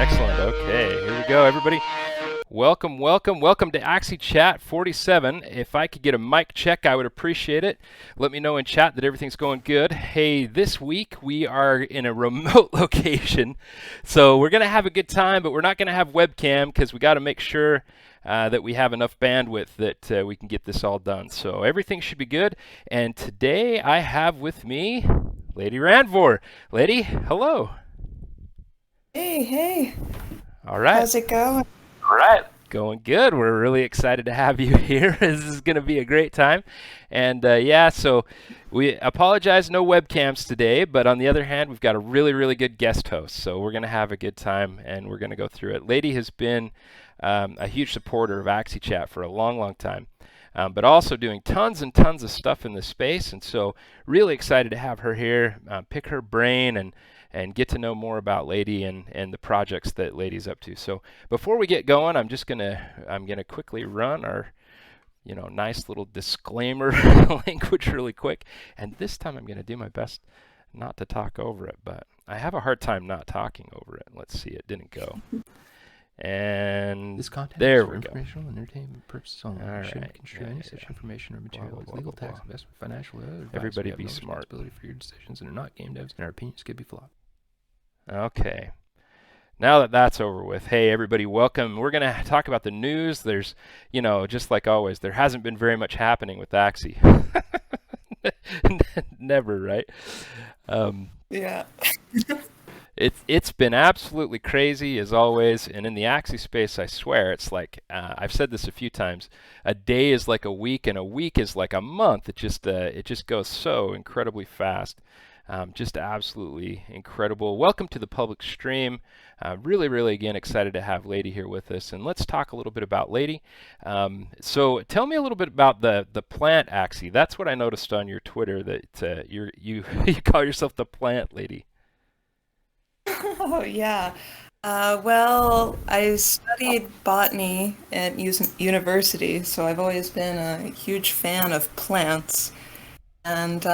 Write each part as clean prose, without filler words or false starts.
Excellent. Okay, here we go, everybody. Welcome to Axie Chat 47. If I could get a mic check, I would appreciate it. Let me know in chat that everything's going good. Hey, this week we are in a remote location, so we're going to have a good time, but we're not going to have webcam because we got to make sure that we have enough bandwidth that we can get this all done. So everything should be good. And today I have with me Ladyranvore. Lady, hello. Hey. All right. How's it going? All right. Going good. We're really excited to have you here. This is going to be a great time. And so we apologize, no webcams today, but on the other hand, we've got a really, really good guest host. So we're going to have a good time and we're going to go through it. Lady has been a huge supporter of Axie Chat for a long, long time. But also doing tons and tons of stuff in this space. And so really excited to have her here, pick her brain and get to know more about Lady and the projects that Lady's up to. So before we get going, I'm gonna quickly run our nice little disclaimer language really quick. And this time I'm gonna do my best not to talk over it, but I have a hard time not talking over it. Let's see, it didn't go. And this content there is for we go. informational and entertainment purposes only. All Shouldn't right. construe any such information or material as legal, tax, investment, financial, or other advice. Everybody We have be no smart. responsibility for your decisions and are not game devs, and our opinions could be flawed. Okay. Now that that's over with, hey everybody, welcome. We're going to talk about the news. There's, just like always, there hasn't been very much happening with Axie. Never, right? Yeah. It's been absolutely crazy as always, and in the Axie space, I swear, it's like, I've said this a few times, a day is like a week, and a week is like a month. It just goes so incredibly fast. Just absolutely incredible. Welcome to the public stream. Really, really, again, excited to have Lady here with us. And let's talk a little bit about Lady. So tell me a little bit about the plant Axie. That's what I noticed on your Twitter, that you call yourself the plant lady. Oh, yeah. Well, I studied botany at university, so I've always been a huge fan of plants. And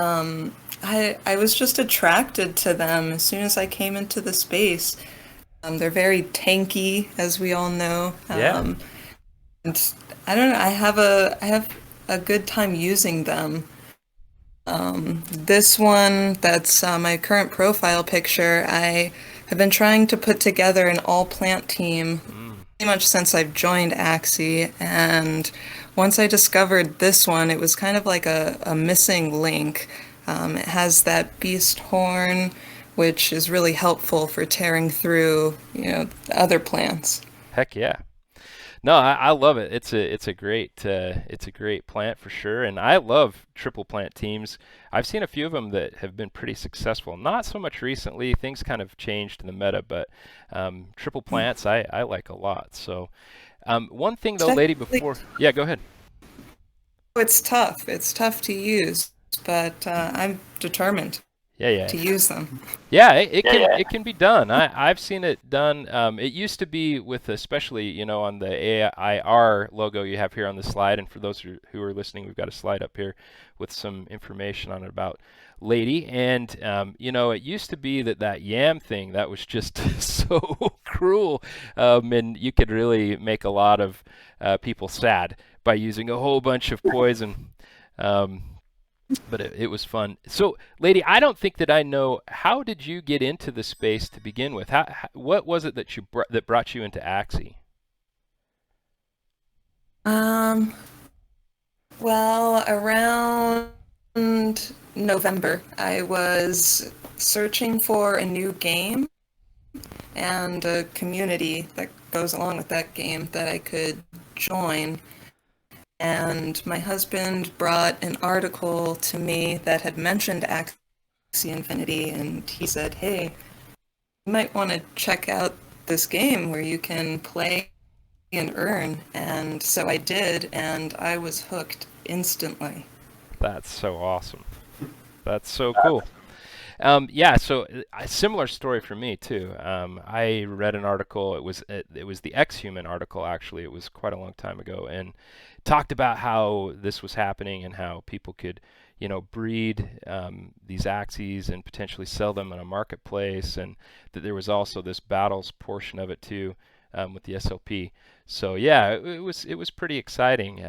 I was just attracted to them as soon as I came into the space. They're very tanky, as we all know. Yeah. And I don't know, I have a good time using them. This one, that's my current profile picture, I have been trying to put together an all-plant team pretty much since I've joined Axie, and once I discovered this one, it was kind of like a missing link. It has that beast horn, which is really helpful for tearing through, the other plants. Heck yeah. No, I love it. It's a great plant for sure, and I love triple plant teams. I've seen a few of them that have been pretty successful. Not so much recently; things kind of changed in the meta, but triple plants I like a lot. So one thing though, Lady, before go ahead. It's tough. It's tough to use, but I'm determined to use them. Yeah, it can be done. I've seen it done. It used to be with, especially on the AIR logo you have here on the slide, and for those who are listening, we've got a slide up here with some information on it about Lady. And it used to be that yam thing that was just so cruel, and you could really make a lot of people sad by using a whole bunch of poison. But it was fun. So, Lady, I don't think that I know, how did you get into the space to begin with? What was it that that brought you into Axie? Well, around November, I was searching for a new game and a community that goes along with that game that I could join. And my husband brought an article to me that had mentioned Axie Infinity, and he said, hey, you might want to check out this game where you can play and earn. And so I did, and I was hooked instantly. That's so awesome. That's so cool. Yeah, so a similar story for me too. I read an article. It was the X-Human article actually. It was quite a long time ago, and talked about how this was happening and how people could, breed these Axies and potentially sell them in a marketplace, and that there was also this battles portion of it too, with the SLP. So yeah, it was pretty exciting.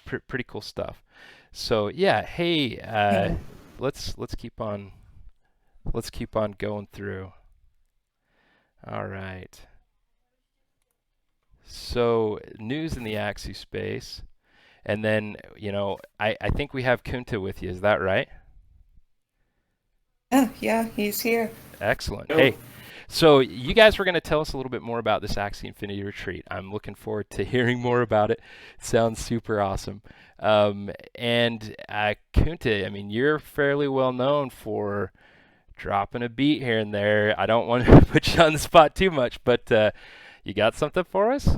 Pretty cool stuff. So yeah, hey, let's keep on going through. All right. So news in the Axie space, and then I think we have Kunta with you. Is that right? Yeah, he's here. Excellent. Hey, so you guys were going to tell us a little bit more about this Axie Infinity retreat. I'm looking forward to hearing more about it. Sounds super awesome. And Kunta, I mean, you're fairly well known for dropping a beat here and there. I don't want to put you on the spot too much, but you got something for us?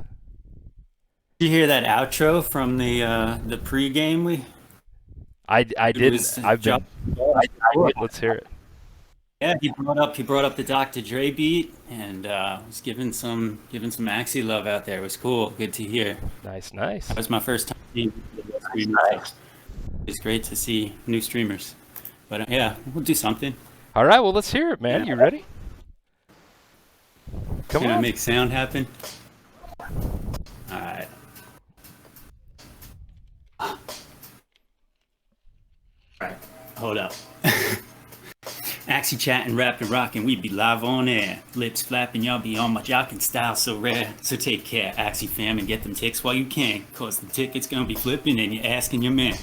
Did you hear that outro from the pregame? I It didn't. was I've been. Let's hear it. Yeah, he brought up the Dr. Dre beat and was giving some Axie love out there. It was cool. Good to hear. Nice. That was my first time seeing the streamers. So it's great to see new streamers. But yeah, we'll do something. All right. Well, let's hear it, man. You ready? Come Can I on. make sound happen? All right. All right. Hold up. Axie Chat and Rap and Rockin', we be live on air. Lips flapping, y'all be on my jockin' style so rare. So take care, Axie fam, and get them ticks while you can. Cause the ticket's gonna be flipping and you're asking your man.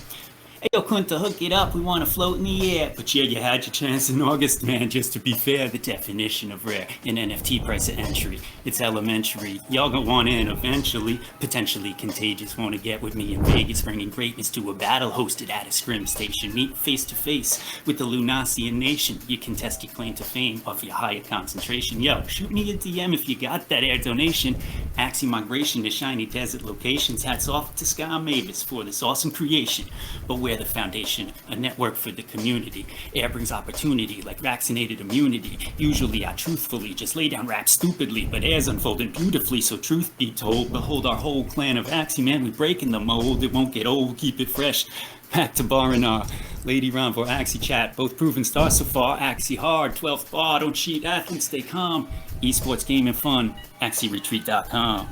Hey, yo, Kunta, hook it up, we wanna float in the air. But yeah, you had your chance in August, man. Just to be fair, the definition of rare in NFT price of entry, it's elementary. Y'all gonna want in eventually. Potentially contagious, wanna get with me in Vegas, bringing greatness to a battle hosted at a scrim station. Meet face to face with the Lunacian nation. You can test your claim to fame of your higher concentration. Yo, shoot me a DM if you got that air donation. Axie migration to shiny desert locations. Hats off to Sky Mavis for this awesome creation. But we're the foundation, a network for the community. Air brings opportunity like vaccinated immunity. Usually I truthfully just lay down rap stupidly, but air's unfolding beautifully. So truth be told, behold our whole clan of Axie, man, we breaking the mold. It won't get old, keep it fresh. Back to baronar, Ladyranvore, Axie Chat, both proven stars so far. Axie hard, 12th bar, don't cheat, athletes stay calm. Esports gaming fun, AxieRetreat.com.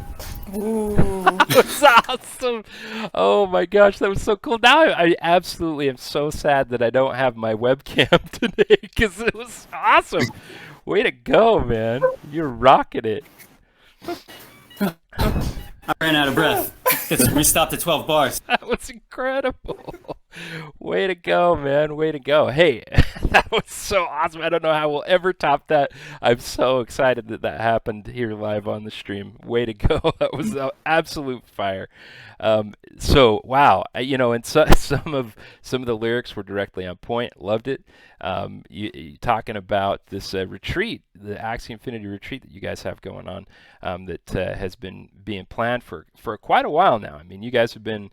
Ooh. That's awesome. Oh my gosh, that was so cool. Now I absolutely am so sad that I don't have my webcam today because it was awesome. Way to go, man. You're rocking it. I ran out of breath. We stopped at 12 bars. That was incredible. Way to go, man. Way to go. Hey, that was so awesome. I don't know how we'll ever top that. I'm so excited that that happened here live on the stream. Way to go. That was absolute fire. So, wow. And some of the lyrics were directly on point. Loved it. You talking about this retreat, the Axie Infinity retreat that you guys have going on, that has been being planned for quite a while now. I mean, you guys have been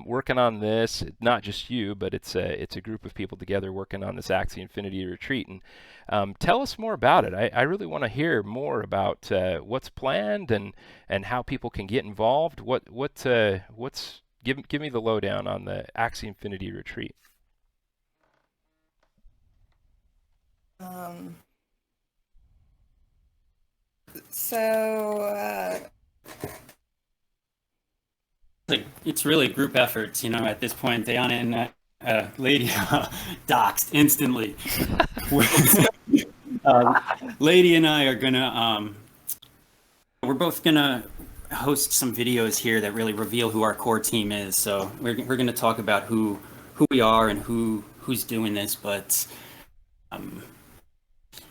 working on this, not just you, but it's a group of people together working on this Axie Infinity retreat. And tell us more about it. I really want to hear more about what's planned and how people can get involved. Give me the lowdown on the Axie Infinity retreat. So It's really group efforts, at this point. Diana and Lady doxed instantly. Lady and I are gonna, we're both gonna host some videos here that really reveal who our core team is. So we're gonna talk about who we are and who's doing this. But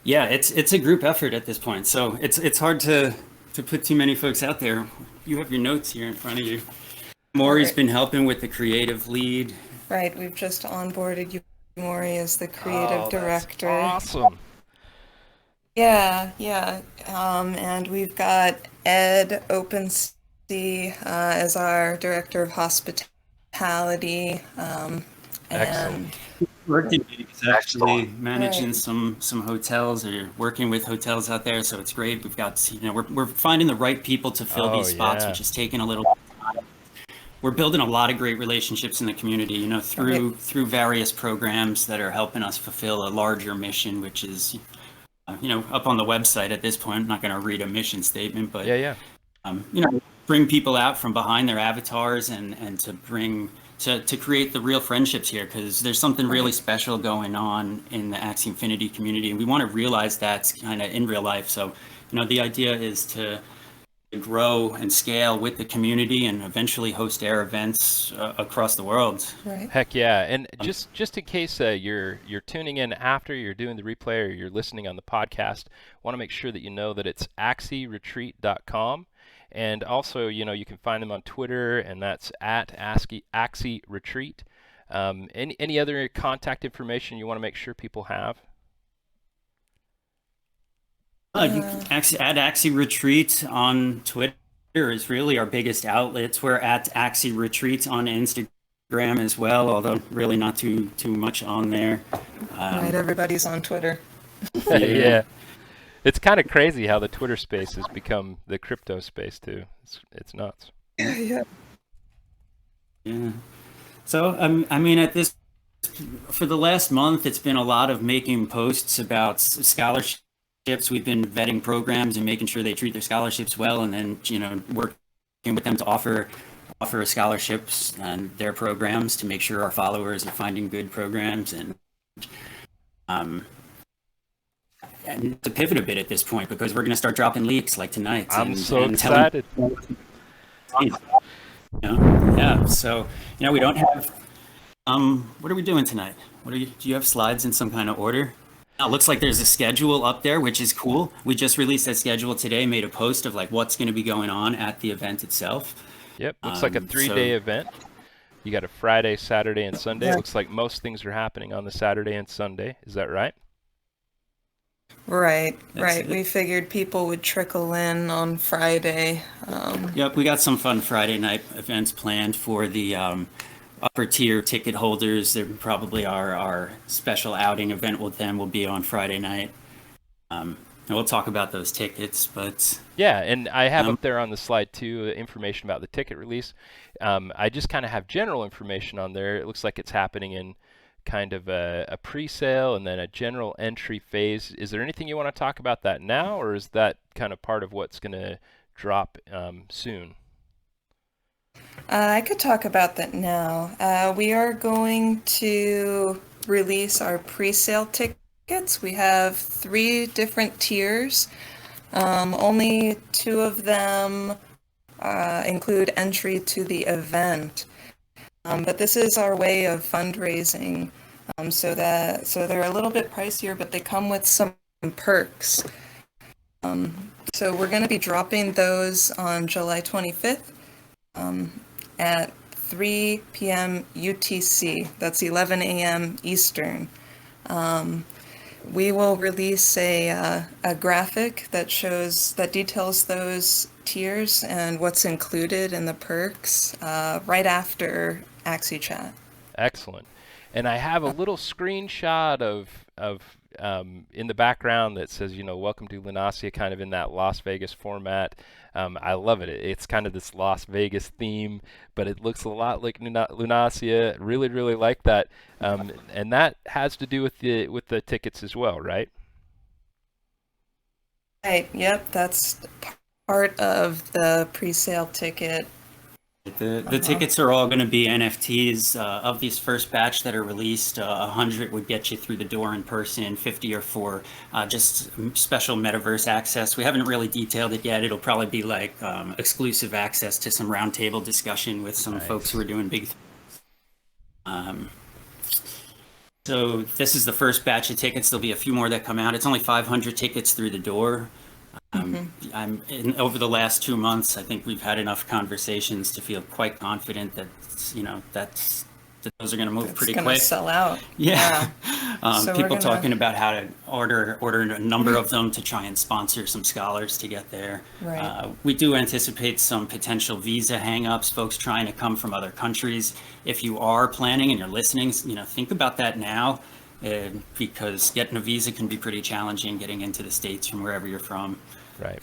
yeah, it's a group effort at this point. So it's hard to put too many folks out there. You have your notes here in front of you. Maury's been helping with the creative lead. right, we've just onboarded Maury as the creative director. That's awesome. Yeah. And we've got Ed OpenSea as our director of hospitality. Excellent. working gigs, actually managing Right. some hotels or working with hotels out there. So it's great. We've got, we're finding the right people to fill Oh these spots, yeah. which is taking a little. We're building a lot of great relationships in the community, through various programs that are helping us fulfill a larger mission, which is, up on the website at this point. I'm not going to read a mission statement, but Yeah, yeah. bring people out from behind their avatars and to bring to create the real friendships here, because there's something really special going on in the Axie Infinity community, and we want to realize that's kind of in real life. So, the idea is to grow and scale with the community and eventually host air events across the world. Right. Heck yeah. And just in case you're tuning in after you're doing the replay or you're listening on the podcast, want to make sure that you know that it's axieretreat.com. And also, you can find them on Twitter, and that's at Axie Retreat. Any other contact information you want to make sure people have? You can add Axie Retreat on Twitter is really our biggest outlets. We're at Axie Retreat on Instagram as well, although really not too much on there. Right. Everybody's on Twitter. Yeah. It's kind of crazy how the Twitter space has become the crypto space too. It's nuts. Yeah. Yeah. So, for the last month, it's been a lot of making posts about scholarships. We've been vetting programs and making sure they treat their scholarships well, and then, working with them to offer scholarships and their programs to make sure our followers are finding good programs, and to pivot a bit at this point, because we're going to start dropping leaks like tonight. I'm so excited. Yeah. So, we don't have. What are we doing tonight? Do you have slides in some kind of order? It looks like there's a schedule up there, which is cool. We just released that schedule today, made a post of like what's going to be going on at the event itself. Yep. Looks like a 3-day event. You got a Friday, Saturday, and Sunday. It looks like most things are happening on the Saturday and Sunday. Is that right? Right. That's it. We figured people would trickle in on Friday. Yep, we got some fun Friday night events planned for the upper tier ticket holders. There probably our special outing event with them will be on Friday night. And we'll talk about those tickets, but yeah, and I have up there on the slide too information about the ticket release. I just kind of have general information on there. It looks like it's happening in kind of a pre-sale and then a general entry phase. Is there anything you want to talk about that now, or is that kind of part of what's going to drop soon? I could talk about that now. We are going to release our pre-sale tickets. We have 3 different tiers. Only 2 of them include entry to the event. But this is our way of fundraising, so they're a little bit pricier, but they come with some perks. So we're going to be dropping those on July 25th at 3 p.m. UTC. That's 11 a.m. Eastern. We will release a graphic that details those tiers and what's included in the perks right after Axie Chat. Excellent. And I have a little screenshot of in the background that says, welcome to Lunasia, kind of in that Las Vegas format. I love it. It's kind of this Las Vegas theme, but it looks a lot like Lunasia. Really, really like that. And that has to do with the tickets as well, right? Right. Yep. That's part of the pre-sale ticket. The tickets are all going to be NFTs. Of these first batch that are released, 100 would get you through the door in person, 50 are for just special metaverse access. We haven't really detailed it yet. It'll probably be like exclusive access to some roundtable discussion with some folks who are doing big things. So this is the first batch of tickets. There'll be a few more that come out. It's only 500 tickets through the door. Over the last 2 months, I think we've had enough conversations to feel quite confident that that those are going to move pretty quick. Sell out. Yeah. So we're People gonna- talking about how to order a number of them to try and sponsor some scholars to get there. Right. We do anticipate some potential visa hangups, folks trying to come from other countries. If you are planning and you're listening, think about that now, because getting a visa can be pretty challenging, getting into the States from wherever you're from. Right.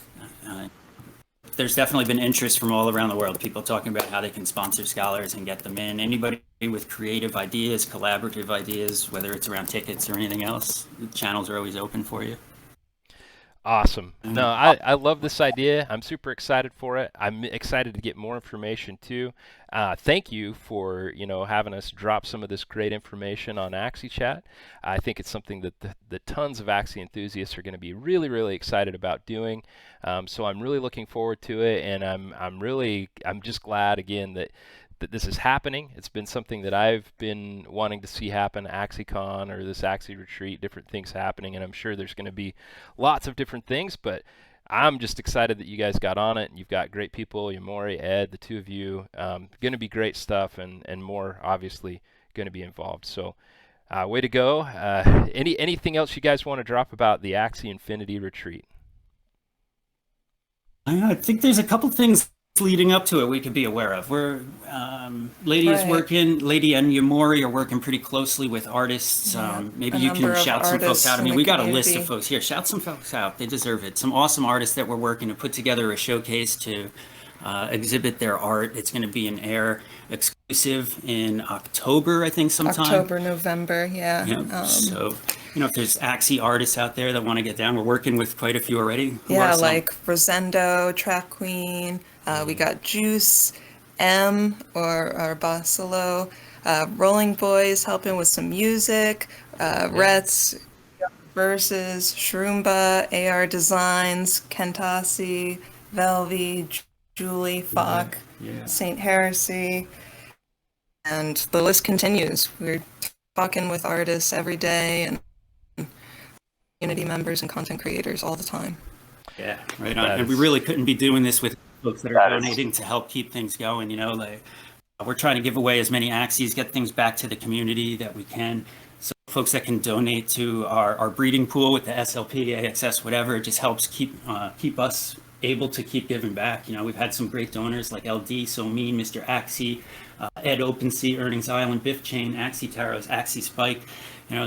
There's definitely been interest from all around the world, people talking about how they can sponsor scholars and get them in. Anybody with creative ideas, collaborative ideas, whether it's around tickets or anything else, the channels are always open for you. Awesome. No, I love this idea. I'm super excited for it. I'm excited to get more information too. Thank you for having us drop some of this great information on Axie Chat. I think it's something that the tons of Axie enthusiasts are going to be really, really excited about doing. So I'm really looking forward to it, and I'm just glad again that this is happening. It's been something that I've been wanting to see happen, AxieCon or this Axie retreat, different things happening, and I'm sure there's going to be lots of different things, but I'm just excited that you guys got on it, and you've got great people, Yamori, Ed, the two of you, going to be great stuff, and more obviously going to be involved. So way to go. Anything else you guys want to drop about the Axie Infinity retreat? I think there's a couple things leading up to it we could be aware of. We're Lady is working, Lady and Yamori are working pretty closely with artists. Maybe you can shout some folks out. I mean, we got a list of folks here. Shout some folks out. They deserve it. Some awesome artists that we're working to put together a showcase to exhibit their art. It's going to be an air exclusive in October, I think, sometime. October, November, yeah. So, if there's Axie artists out there that want to get down, we're working with quite a few already. Yeah, like Rosendo, Track Queen. We got Juice, M or Basilo, Rolling Boys helping with some music, Rets, Verses, Shroomba, AR Designs, Kentasi, Velvy, Julie, Fock, St. Heresy, and the list continues. We're talking with artists every day and community members and content creators all the time. Yeah, right on. And we really couldn't be doing this with folks that are donating to help keep things going. We're trying to give away as many Axies, get things back to the community that we can. So folks that can donate to our breeding pool with the SLP, AXS, whatever, it just helps keep us able to keep giving back. We've had some great donors like LD, So Mean, Mr. Axie, Ed OpenSea, Earnings Island, Biff Chain, Axie Taros, Axie Spike.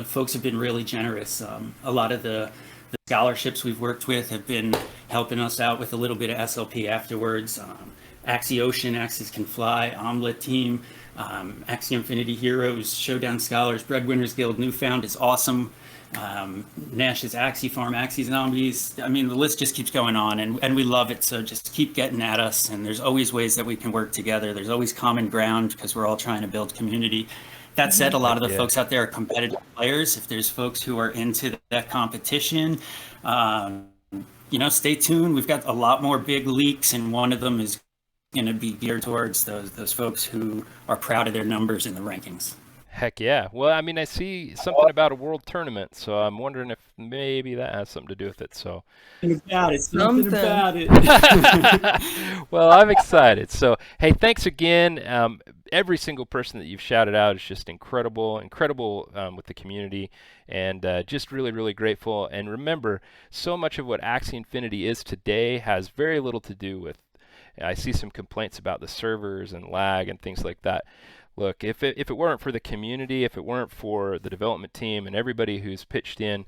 Folks have been really generous. A lot of the scholarships we've worked with have been helping us out with a little bit of SLP afterwards. Axie Ocean, Axies Can Fly, Omelet Team, Axie Infinity Heroes, Showdown Scholars, Breadwinners Guild, Newfound is awesome. Nash's Axie Farm, Axie Zombies. I mean, the list just keeps going on, and we love it. So just keep getting at us, and there's always ways that we can work together. There's always common ground because we're all trying to build community. That said, a lot of the folks out there are competitive players. If there's folks who are into that competition, stay tuned. We've got a lot more big leaks, and one of them is going to be geared towards those folks who are proud of their numbers in the rankings. Heck yeah. Well, I mean, I see something about a world tournament, so I'm wondering if maybe that has something to do with it. So something about it. Well, I'm excited. So, hey, thanks again. Every single person that you've shouted out is just incredible with the community, and just really, really grateful. And remember, so much of what Axie Infinity is today has very little to do with, I see some complaints about the servers and lag and things like that. Look, if it weren't for the community, if it weren't for the development team and everybody who's pitched in,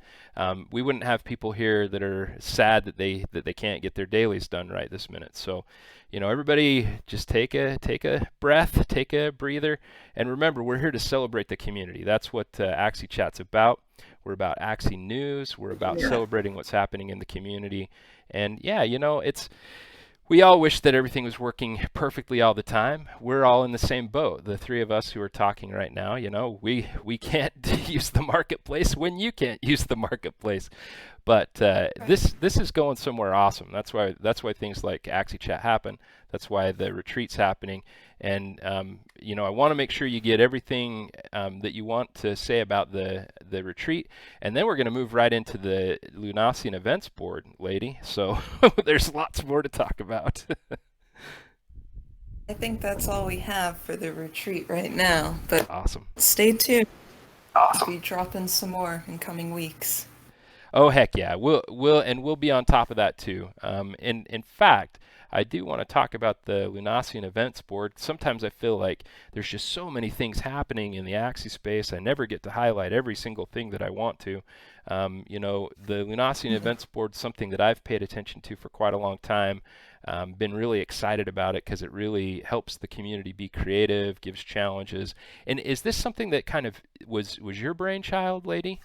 we wouldn't have people here that are sad that they can't get their dailies done right this minute. So, everybody just take a breath, take a breather, and remember, we're here to celebrate the community. That's what Axie Chat's about. We're about Axie news. We're about celebrating what's happening in the community. And yeah, we all wish that everything was working perfectly all the time. We're all in the same boat. The three of us who are talking right now, we can't use the marketplace when you can't use the marketplace. But this is going somewhere awesome. That's why things like Axie Chat happen. That's why the retreat's happening. And I want to make sure you get everything that you want to say about the retreat, and then we're going to move right into the Lunacian events board, lady. So there's lots more to talk about. I think that's all we have for the retreat right now, but awesome. Stay tuned. I'll be dropping some more in coming weeks. Oh heck yeah, we'll be on top of that too. In fact, I do want to talk about the Lunasian events board. Sometimes I feel like there's just so many things happening in the Axie space. I never get to highlight every single thing that I want to. The Lunasian events board is something that I've paid attention to for quite a long time. Been really excited about it because it really helps the community be creative, gives challenges. And is this something that kind of was your brainchild, lady?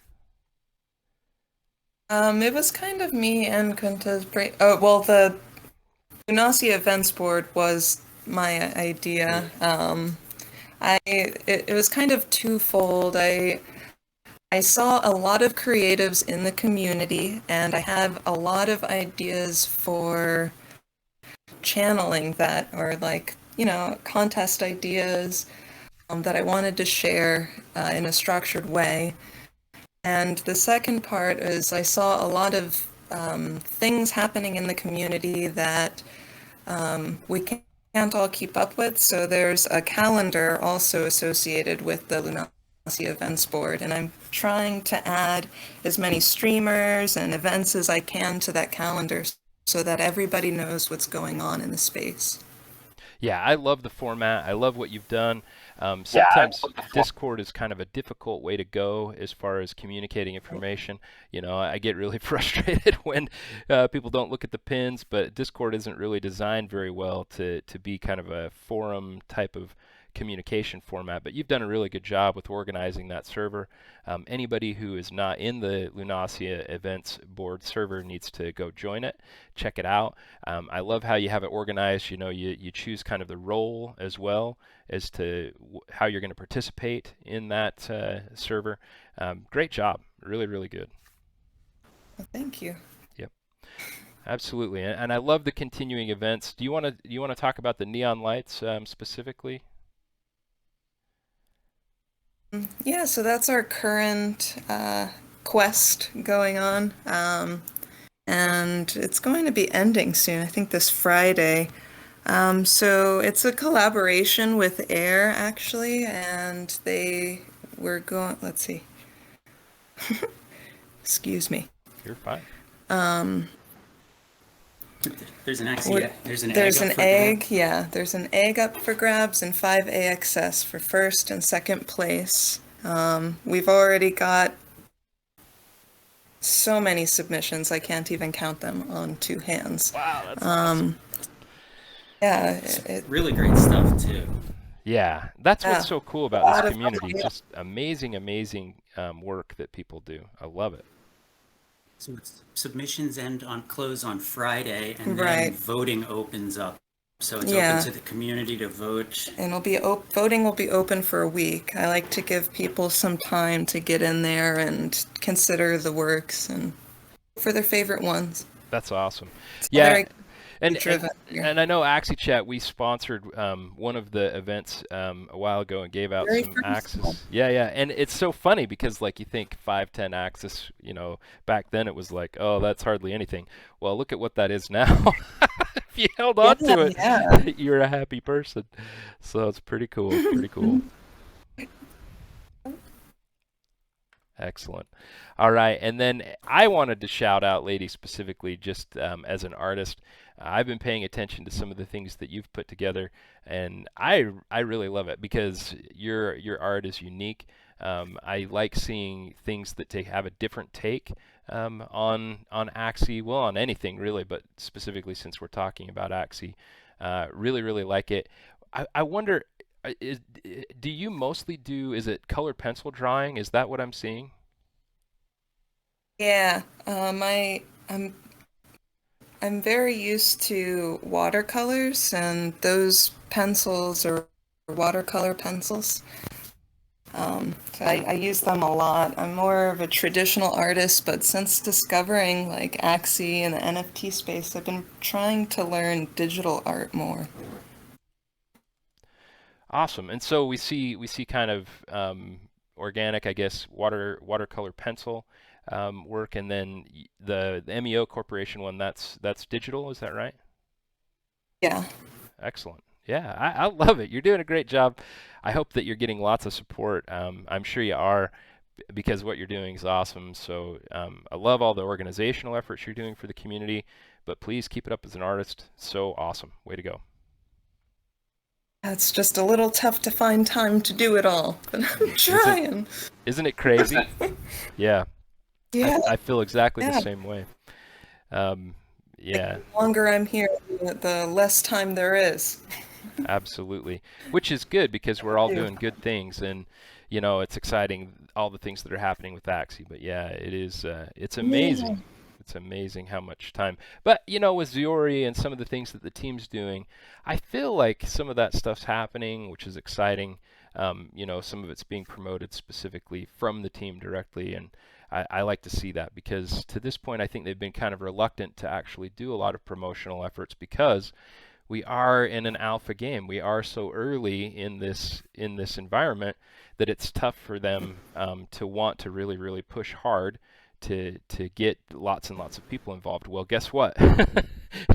It was kind of me and Kunta's brain. Oh, well, the Unasi events board was my idea. It was kind of twofold. I saw a lot of creatives in the community, and I have a lot of ideas for channeling that, or like, contest ideas that I wanted to share in a structured way. And the second part is I saw a lot of things happening in the community that we can't all keep up with. So there's a calendar also associated with the Lunasi events board, and I'm trying to add as many streamers and events as I can to that calendar so that everybody knows what's going on in the space. Yeah, I love the format. I love what you've done. Sometimes Discord is kind of a difficult way to go as far as communicating information. I get really frustrated when people don't look at the pins, but Discord isn't really designed very well to be kind of a forum type of communication format. But you've done a really good job with organizing that server. Anybody who is not in the Lunasia events board server needs to go join it, check it out. I love how you have it organized. You choose kind of the role as well as to how you're going to participate in that server. Great job. Really, really good. Well, thank you. Yep. Absolutely. And I love the continuing events. Do you want to talk about the neon lights specifically? Yeah, so that's our current quest going on. And it's going to be ending soon, I think this Friday. So it's a collaboration with Air, actually, and they were going, let's see. Excuse me. You're fine. There's an Axia. There's an egg. Yeah, there's an egg up for grabs and 5 AXS for first and second place. We've already got so many submissions, I can't even count them on 2 hands. Wow, that's awesome. Yeah, really great stuff too. Yeah, that's what's so cool about this community. Just amazing work that people do. I love it. So submissions close on Friday, and then voting opens up. So it's open to the community to vote. And voting will be open for a week. I like to give people some time to get in there and consider the works and for their favorite ones. That's awesome. Yeah. And I know Axie Chat, we sponsored one of the events a while ago and gave out some Axis. Yeah, and it's so funny because you think 510 Axis, back then it was like, oh, that's hardly anything. Well, look at what that is now. If you held on to it, you're a happy person. So it's pretty cool. Pretty cool. Excellent. All right, and then I wanted to shout out Lady specifically just as an artist. I've been paying attention to some of the things that you've put together, and I really love it because your art is unique. I like seeing things that have a different take on Axie, well, on anything really, but specifically since we're talking about Axie. Really, really like it. I wonder, do you mostly is it colored pencil drawing? Is that what I'm seeing? Yeah, I'm very used to watercolors, and those pencils are watercolor pencils. So I use them a lot. I'm more of a traditional artist, but since discovering Axie and the NFT space, I've been trying to learn digital art more. Awesome. And so we see kind of organic, I guess, watercolor pencil work, and then the MEO Corporation one, that's digital, is that right? Yeah. Excellent. Yeah, I love it. You're doing a great job. I hope that you're getting lots of support. I'm sure you are, because what you're doing is awesome. So I love all the organizational efforts you're doing for the community, but please keep it up as an artist. So awesome. Way to go. It's just a little tough to find time to do it all, but I'm trying. Isn't it crazy? Yeah. Yeah. I feel exactly the Yeah. same way. Yeah, The longer I'm here, the less time there is. absolutely. Which is good because we're all doing good things, and it's exciting all the things that are happening with Axie. But yeah, it is. It's amazing. Yeah. It's amazing how much time. But with Ziori and some of the things that the team's doing, I feel like some of that stuff's happening, which is exciting. Some of it's being promoted specifically from the team directly, and I like to see that because to this point, I think they've been kind of reluctant to actually do a lot of promotional efforts because we are in an alpha game. We are so early in this environment that it's tough for them to want to really, really push hard to get lots and lots of people involved. Well, guess what?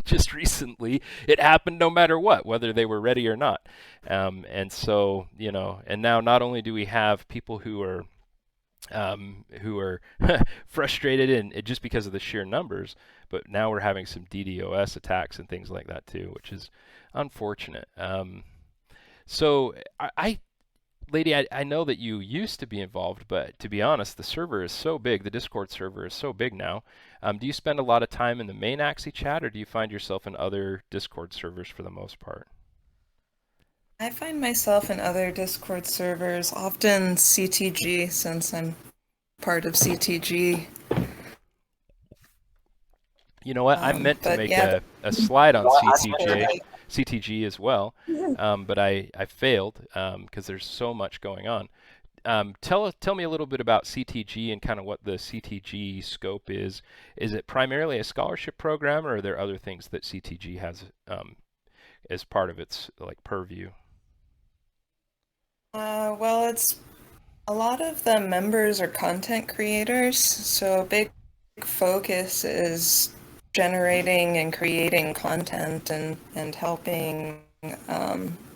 Just recently, it happened no matter what, whether they were ready or not. And so, and now not only do we have people who are frustrated and just because of the sheer numbers, but now we're having some DDoS attacks and things like that too, which is unfortunate. So Lady, I know that you used to be involved, but to be honest, the server is so big, the Discord server is so big now. Do you spend a lot of time in the main Axie chat, or do you find yourself in other Discord servers for the most part? I find myself in other Discord servers, often CTG, since I'm part of CTG. You know what? I meant to make yeah, a slide on CTG as well, but I failed because there's so much going on. Tell me a little bit about CTG and kind of what the CTG scope is. Is it primarily a scholarship program, or are there other things that CTG has as part of its purview? Well, it's a lot of the members are content creators, so a big focus is generating and creating content and helping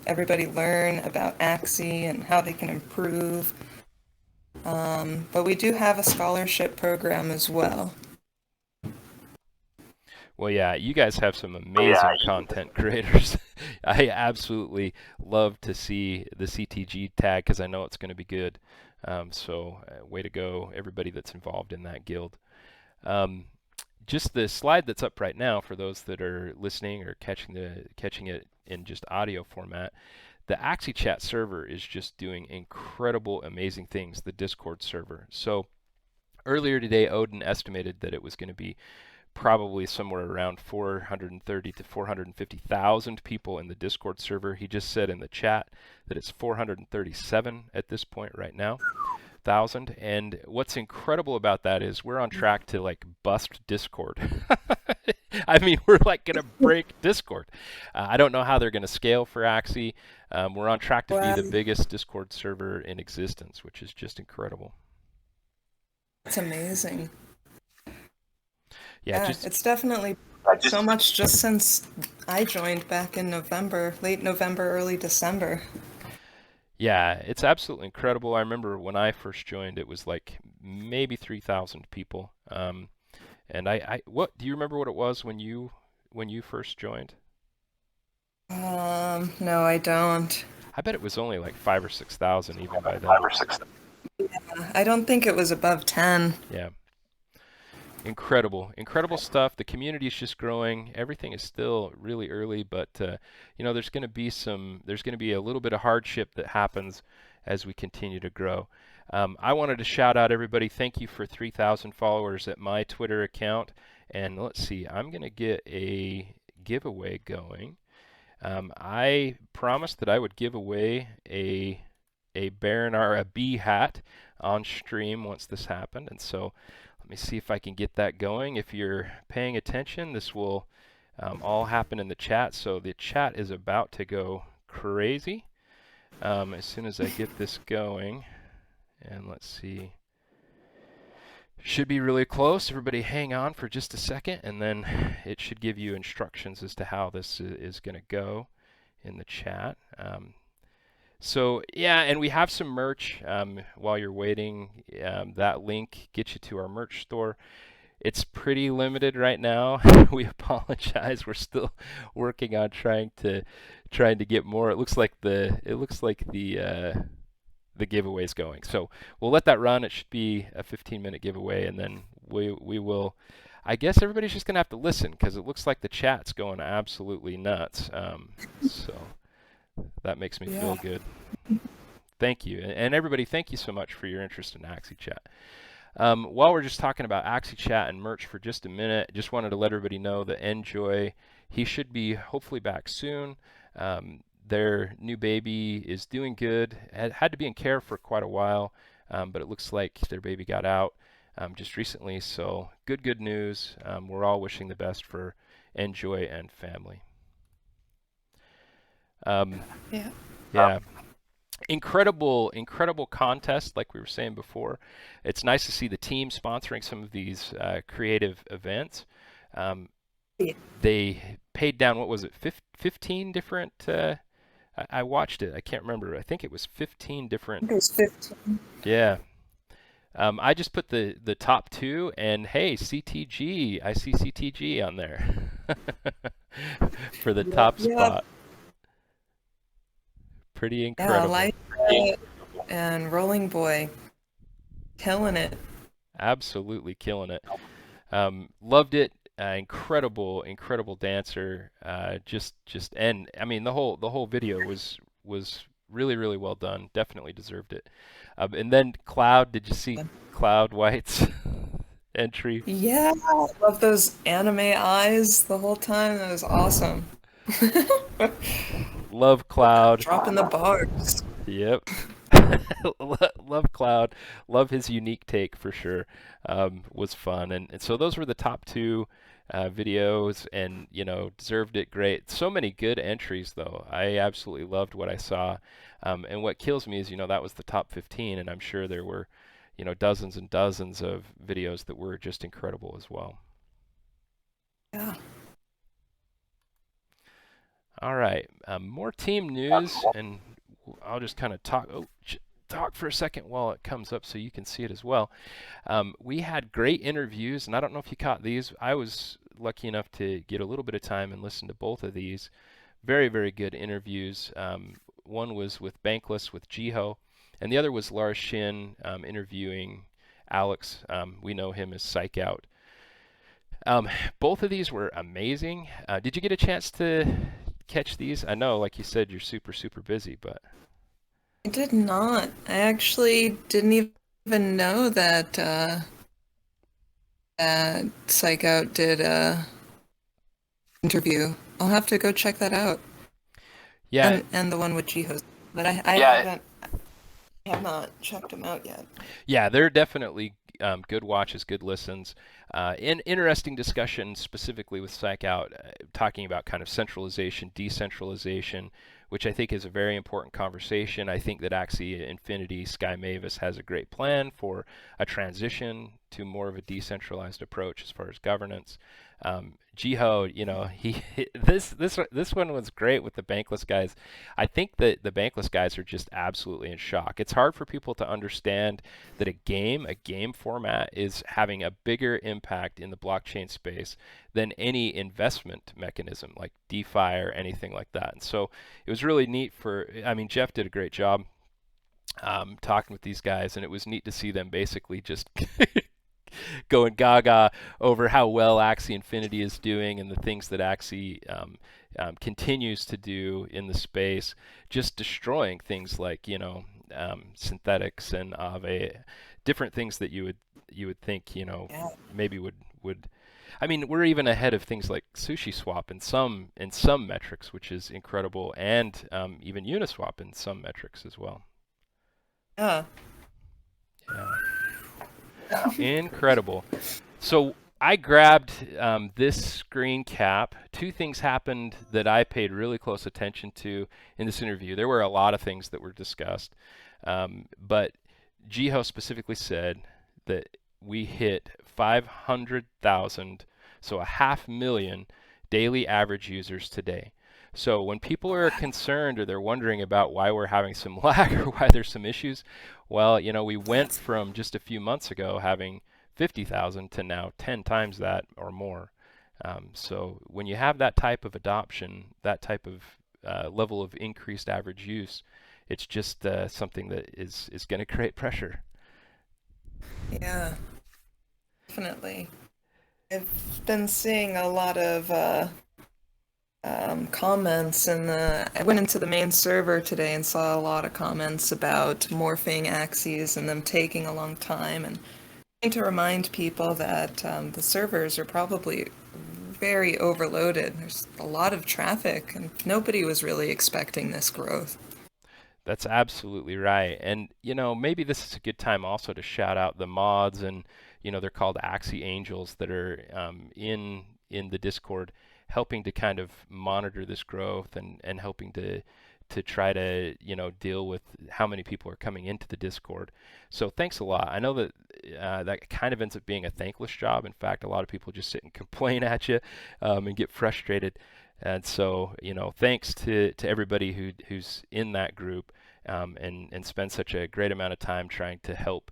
everybody learn about Axie and how they can improve. But we do have a scholarship program as well. Well, yeah, you guys have some amazing content creators. I absolutely love to see the CTG tag because I know it's going to be good. So way to go, everybody that's involved in that guild. Just the slide that's up right now for those that are listening or catching it in just audio format. The Axie Chat server is just doing incredible, amazing things, the Discord server. So earlier today, Odin estimated that it was going to be probably somewhere around 430 to 450,000 people in the Discord server. He just said in the chat that it's 437 at this point right now. And what's incredible about that is we're on track to bust Discord. I mean, we're gonna break Discord. I don't know how they're gonna scale for Axie. We're on track to be the biggest Discord server in existence, which is just incredible. It's amazing. Yeah, it's definitely so much just since I joined back in November, late November, early December. Yeah, it's absolutely incredible. I remember when I first joined, it was maybe 3,000 people. And what do you remember what it was when you first joined? No, I don't. I bet it was only 5,000 or 6,000 even by then. Yeah, I don't think it was above 10. Yeah. Incredible stuff. The community is just growing. Everything is still really early, but there's going to be a little bit of hardship that happens as we continue to grow. I wanted to shout out everybody. Thank you for 3,000 followers at my Twitter account. And let's see, I'm going to get a giveaway going. I promised that I would give away a baronar, a bee hat on stream once this happened, and so let me see if I can get that going. If you're paying attention, this will all happen in the chat. So the chat is about to go crazy as soon as I get this going. And let's see. Should be really close. Everybody hang on for just a second, and then it should give you instructions as to how this is going to go in the chat. So yeah, and we have some merch. While you're waiting, that link gets you to our merch store. It's pretty limited right now. We apologize. We're still working on trying to get more. It looks like the giveaway's going. So we'll let that run. It should be a 15-minute giveaway, and then we will. I guess everybody's just gonna have to listen because it looks like the chat's going absolutely nuts. So that makes me feel good. Thank you, and everybody, thank you so much for your interest in Axie Chat. While we're just talking about Axie Chat and merch for just a minute, just wanted to let everybody know that Enjoi, he should be hopefully back soon. Their new baby is doing good. Had to be in care for quite a while, but it looks like their baby got out just recently. So good news. We're all wishing the best for Enjoi and family. Yeah. Incredible contest, like we were saying before. It's nice to see the team sponsoring some of these creative events. They paid down, what was it, 15 different, I watched it, I can't remember, I think it was 15 different. It was 15. Yeah. I just put the top 2, and hey, CTG, I see CTG on there for the top spot. Pretty incredible. Yeah, and Rolling Boy, killing it. Absolutely killing it. Loved it. Incredible dancer. And I mean the whole video was really well done. Definitely deserved it. And then Cloud, did you see Cloud White's entry? Yeah, I love those anime eyes the whole time. That was awesome. Love Cloud. Dropping the bars. Yep. Love Cloud. Love his unique take for sure. Was fun. And so those were the top 2 videos, and deserved it. Great. So many good entries though. I absolutely loved what I saw. And what kills me is that was the top 15, and I'm sure there were dozens and dozens of videos that were just incredible as well. Yeah. All right, more team news, and I'll just kind of talk for a second while it comes up so you can see it as well. We had great interviews, and I don't know if you caught these. I was lucky enough to get a little bit of time and listen to both of these. Very good interviews. One was with Bankless with Jiho, and the other was Lars Shin interviewing Alex. We know him as Psych Out. Both of these were amazing. Did you get a chance to catch these? I know, like you said, you're super busy, but I did not. I actually didn't even know that Psych Out did a interview. I'll have to go check that out. Yeah, and the one with Jiho, but I have not checked them out yet. Yeah, they're definitely good watches, good listens. Interesting discussion specifically with Psych Out, talking about kind of centralization, decentralization, which I think is a very important conversation. I think that Axie Infinity, Sky Mavis has a great plan for a transition to more of a decentralized approach as far as governance. Jiho, this one was great with the Bankless guys. I think that the Bankless guys are just absolutely in shock. It's hard for people to understand that a game format is having a bigger impact in the blockchain space than any investment mechanism like DeFi or anything like that. And so it was really neat Jeff did a great job talking with these guys, and it was neat to see them basically just going gaga over how well Axie Infinity is doing and the things that Axie continues to do in the space, just destroying things like synthetics and Aave, different things that you would think maybe would. I mean, we're even ahead of things like SushiSwap in some metrics, which is incredible, and even Uniswap in some metrics as well. Yeah. Incredible. So I grabbed this screen cap. 2 things happened that I paid really close attention to in this interview. There were a lot of things that were discussed, but Jiho specifically said that we hit 500,000, so 500,000 daily average users today. So when people are concerned or they're wondering about why we're having some lag or why there's some issues, well, you know, we went from just a few months ago having 50,000 to now 10 times that or more. So when you have that type of adoption, that type of level of increased average use, it's just something that is going to create pressure. Yeah, definitely. I've been seeing a lot of comments, and I went into the main server today and saw a lot of comments about morphing Axies and them taking a long time, and trying to remind people that the servers are probably very overloaded. There's a lot of traffic, and nobody was really expecting this growth. That's absolutely right. And, you know, maybe this is a good time also to shout out the mods and, you know, they're called Axie Angels that are in the Discord helping to kind of monitor this growth and helping to try to, you know, deal with how many people are coming into the Discord. So thanks a lot. I know that that kind of ends up being a thankless job. In fact, a lot of people just sit and complain at you and get frustrated. And so, you know, thanks to everybody who's in that group and spend such a great amount of time trying to help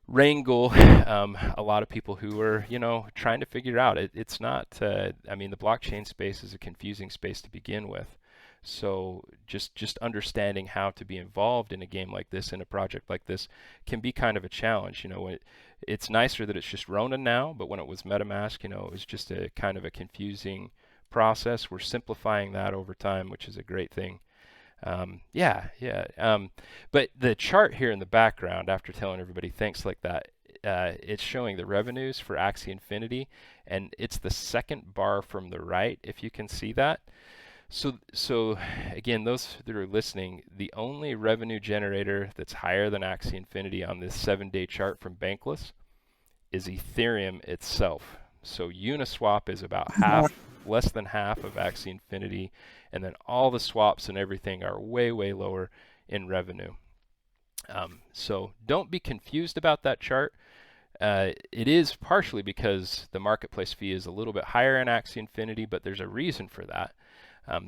wrangle a lot of people who are, you know, trying to figure out. It's not, I mean, the blockchain space is a confusing space to begin with. So just understanding how to be involved in a game like this, in a project like this, can be kind of a challenge. You know, it's nicer that it's just Ronin now, but when it was MetaMask, you know, it was just a kind of a confusing process. We're simplifying that over time, which is a great thing. Yeah. But the chart here in the background, after telling everybody thanks like that, it's showing the revenues for Axie Infinity, and it's the second bar from the right, if you can see that. So again, those that are listening, the only revenue generator that's higher than Axie Infinity on this 7-day chart from Bankless is Ethereum itself. So Uniswap is about half, less than half of Axie Infinity, and then all the swaps and everything are way lower in revenue. So don't be confused about that chart. It is partially because the marketplace fee is a little bit higher in Axie Infinity, but there's a reason for that.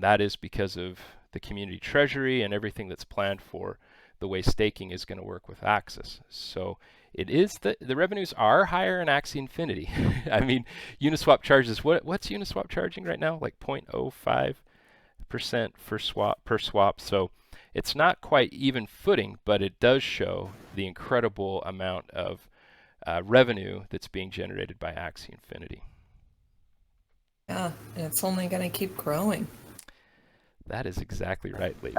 That is because of the community treasury and everything that's planned for the way staking is going to work with Axis. So it is the revenues are higher in Axie Infinity. I mean, Uniswap charges, what's Uniswap charging right now? Like 0.05% per swap. So it's not quite even footing, but it does show the incredible amount of revenue that's being generated by Axie Infinity. Yeah, and it's only going to keep growing. That is exactly right, lady.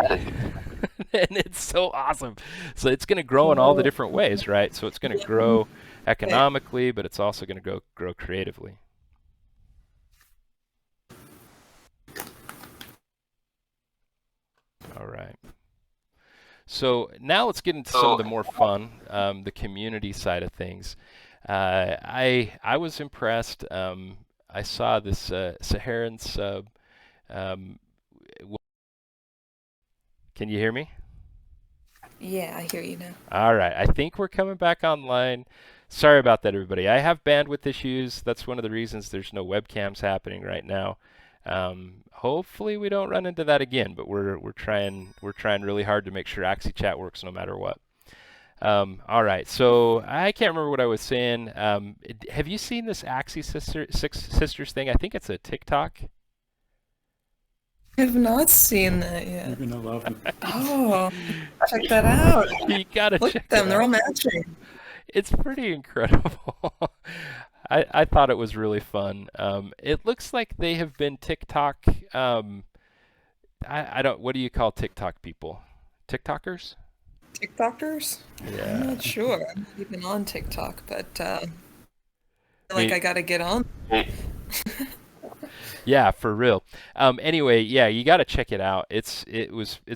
And it's so awesome. So it's going to grow in all the different ways, right? So it's going to grow economically, but it's also going to grow creatively. All right. So now let's get into some of the more fun, the community side of things. I was impressed. I saw this Saharan sub. Can you hear me? Yeah, I hear you now. All right. I think we're coming back online. Sorry about that, everybody. I have bandwidth issues. That's one of the reasons there's no webcams happening right now. Hopefully we don't run into that again, but we're trying really hard to make sure Axie Chat works no matter what. All right, so I can't remember what I was saying. Have you seen this Axie Sisters thing? I think it's a TikTok. I have not seen that yet. You're gonna love it. Oh, check that out. You gotta Look check at them, it they're out. all matching. It's pretty incredible. I thought it was really fun. It looks like they have been TikTok. I don't. What do you call TikTok people? TikTokers? TikTokers? Yeah. I'm not sure. I'm not even on TikTok, but I feel like I gotta get on. Yeah, for real. Anyway, yeah, you got to check it out. It's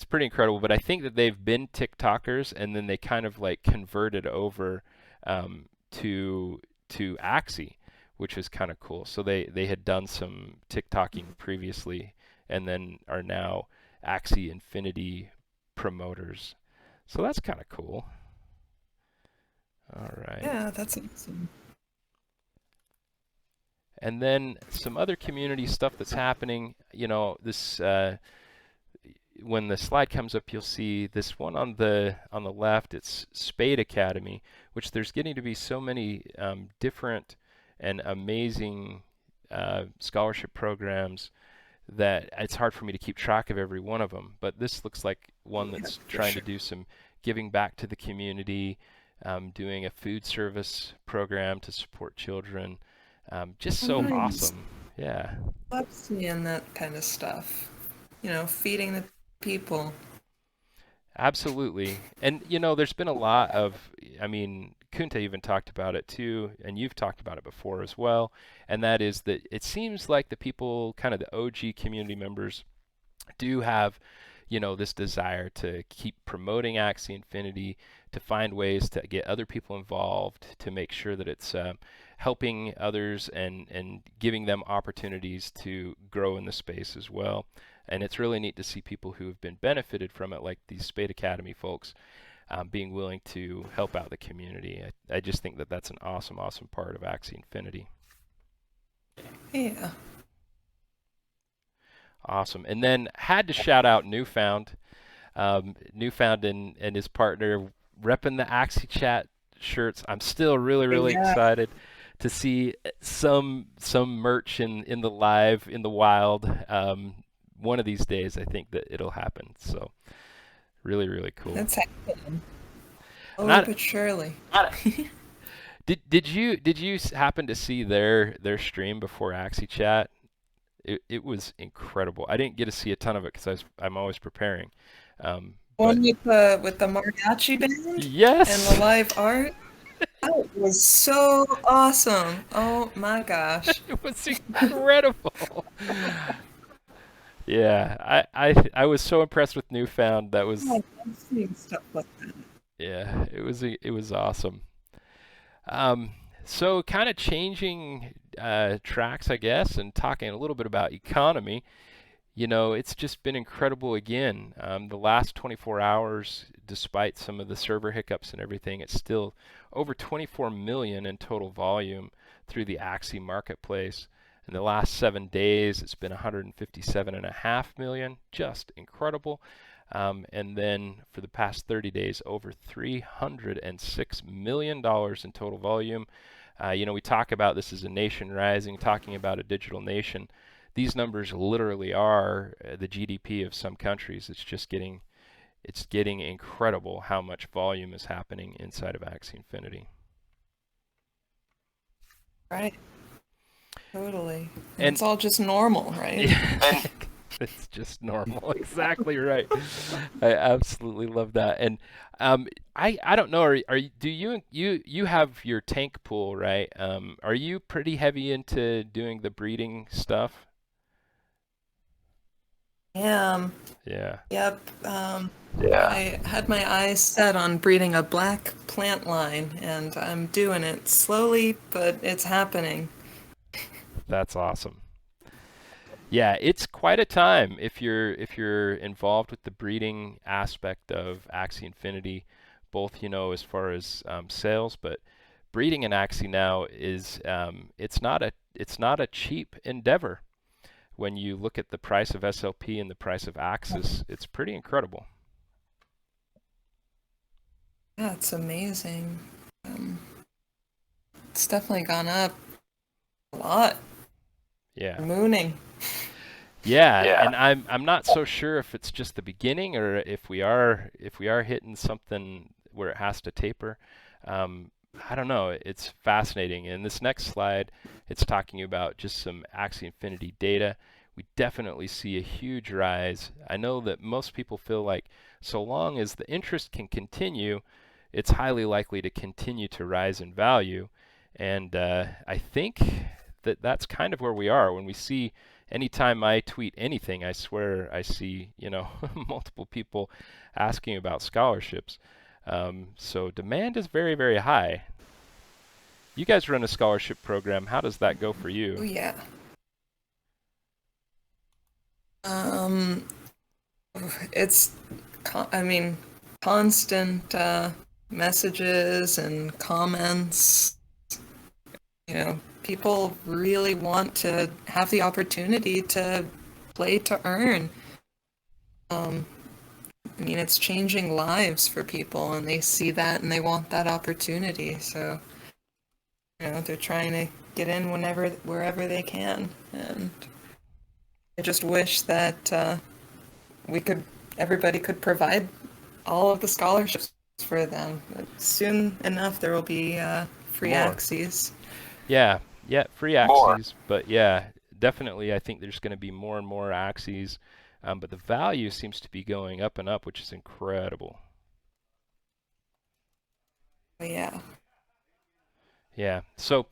pretty incredible. But I think that they've been TikTokers and then they kind of like converted over to Axie, which is kind of cool. So they had done some TikToking previously and then are now Axie Infinity promoters. So that's kind of cool. All right. Yeah, that's awesome. And then some other community stuff that's happening. You know, this when the slide comes up, you'll see this one on the left. It's Spade Academy, which there's getting to be so many different and amazing scholarship programs that it's hard for me to keep track of every one of them. But this looks like one that's trying to do some giving back to the community, doing a food service program to support children. Just so awesome. Yeah. Love seeing that kind of stuff. You know, feeding the people. Absolutely. And, you know, there's been a lot of, I mean, Kunta even talked about it too, and you've talked about it before as well. And that is that it seems like the people, kind of the OG community members, do have, you know, this desire to keep promoting Axie Infinity, to find ways to get other people involved, to make sure that it's helping others and giving them opportunities to grow in the space as well. And it's really neat to see people who have been benefited from it, like these Spade Academy folks, being willing to help out the community. I just think that that's an awesome, awesome part of Axie Infinity. Yeah. Awesome. And then had to shout out Newfound. Newfound and his partner repping the Axie Chat shirts. I'm still really excited to see some merch in the live, in the wild. One of these days, I think that it'll happen. So really cool. That's happening. But surely. Did you happen to see their stream before Axie Chat? It was incredible. I didn't get to see a ton of it because I'm always preparing. One with the mariachi band. Yes. And the live art. That was so awesome. Oh my gosh. It was incredible. Yeah, I was so impressed with Newfound. That was. I love seeing stuff like that. Yeah, it was awesome. So kind of changing tracks, I guess, and talking a little bit about economy. You know, it's just been incredible again. The last 24 hours, despite some of the server hiccups and everything, it's still over 24 million in total volume through the Axie marketplace. In the last 7 days, it's been 157.5 million, just incredible. And then for the past 30 days, over $306 million in total volume. You know, we talk about this as a nation rising, talking about a digital nation. These numbers literally are the GDP of some countries. It's getting incredible how much volume is happening inside of Axie Infinity. Right. Totally. And it's all just normal, right? It's just normal. Exactly right. I absolutely love that. And I don't know. Do you have your tank pool, right? Are you pretty heavy into doing the breeding stuff? Yeah. Yep. I had my eyes set on breeding a black plant line, and I'm doing it slowly, but it's happening. That's awesome. Yeah, it's quite a time if you're involved with the breeding aspect of Axie Infinity, both, you know, as far as sales, but breeding in Axie now is it's not a cheap endeavor. When you look at the price of SLP and the price of Axis, it's pretty incredible. Yeah, it's amazing. It's definitely gone up a lot. Yeah. Mooning. Yeah, and I'm not so sure if it's just the beginning or if we are hitting something where it has to taper. I don't know. It's fascinating. In this next slide, it's talking about just some Axie Infinity data. We definitely see a huge rise. I know that most people feel like so long as the interest can continue, it's highly likely to continue to rise in value. And I think that that's kind of where we are. When we see, anytime I tweet anything, I swear I see, you know, multiple people asking about scholarships. So demand is very high. You guys run a scholarship program. How does that go for you? Oh, yeah. It's, constant messages and comments. You know, people really want to have the opportunity to play to earn. I mean, it's changing lives for people, and they see that and they want that opportunity. So, they're trying to get in wherever they can. And I just wish that everybody could provide all of the scholarships for them. But soon enough, there will be free More. Axies. Yeah, free Axies, but yeah, definitely I think there's going to be more and more Axies, but the value seems to be going up and up, which is incredible. Yeah. Yeah, so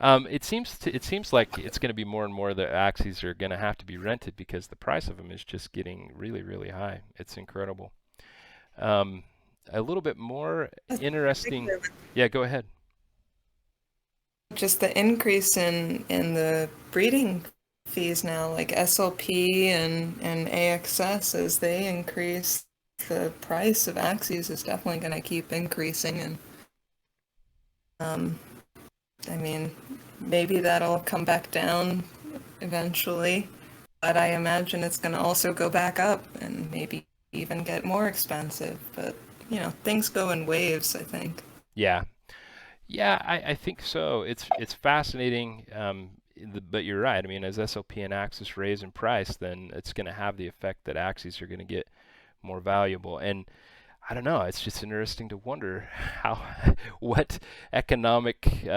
it seems like it's going to be more and more that Axies are going to have to be rented because the price of them is just getting really, really high. It's incredible. A little bit more interesting. Yeah, go ahead. Just the increase in the breeding fees now, like SLP and AXS, as they increase, the price of Axies is definitely going to keep increasing. And I mean, maybe that'll come back down eventually, but I imagine it's going to also go back up and maybe even get more expensive. But things go in waves, I think. Yeah. Yeah, I think so. It's fascinating, but you're right. I mean, as SLP and Axis raise in price, then it's going to have the effect that Axies are going to get more valuable. And I don't know. It's just interesting to wonder what economic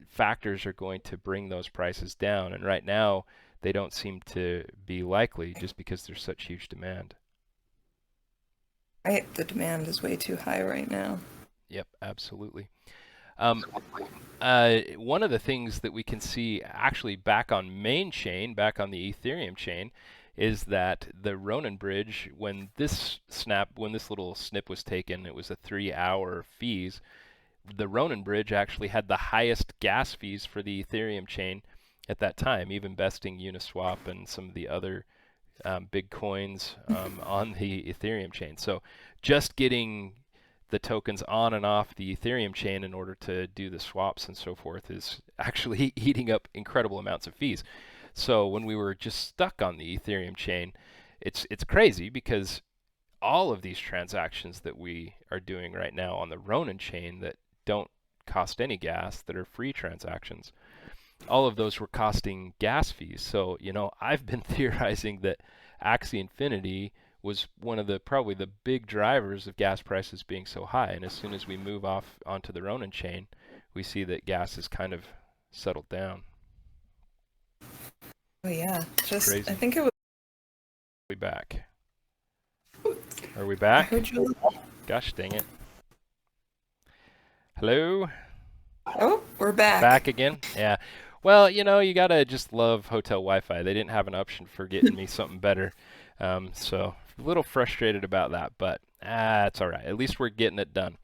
factors are going to bring those prices down. And right now, they don't seem to be likely, just because there's such huge demand. Right, the demand is way too high right now. Yep, absolutely. One of the things that we can see actually back on main chain, back on the Ethereum chain, is that the Ronin bridge, when this little snip was taken, it was a 3-hour fees. The Ronin bridge actually had the highest gas fees for the Ethereum chain at that time, even besting Uniswap and some of the other big coins on the Ethereum chain. So just getting the tokens on and off the Ethereum chain in order to do the swaps and so forth is actually eating up incredible amounts of fees. So when we were just stuck on the Ethereum chain, it's crazy because all of these transactions that we are doing right now on the Ronin chain that don't cost any gas, that are free transactions, all of those were costing gas fees. So, I've been theorizing that Axie Infinity was one of probably the big drivers of gas prices being so high. And as soon as we move off onto the Ronin chain, we see that gas has kind of settled down. Oh yeah, Crazy. I think it was. Are we back? Are we back? I heard you. Gosh dang it. Hello? Oh, we're back. Back again? Yeah. Well, you gotta just love hotel Wi-Fi. They didn't have an option for getting me something better. So a little frustrated about that, but it's all right. At least we're getting it done.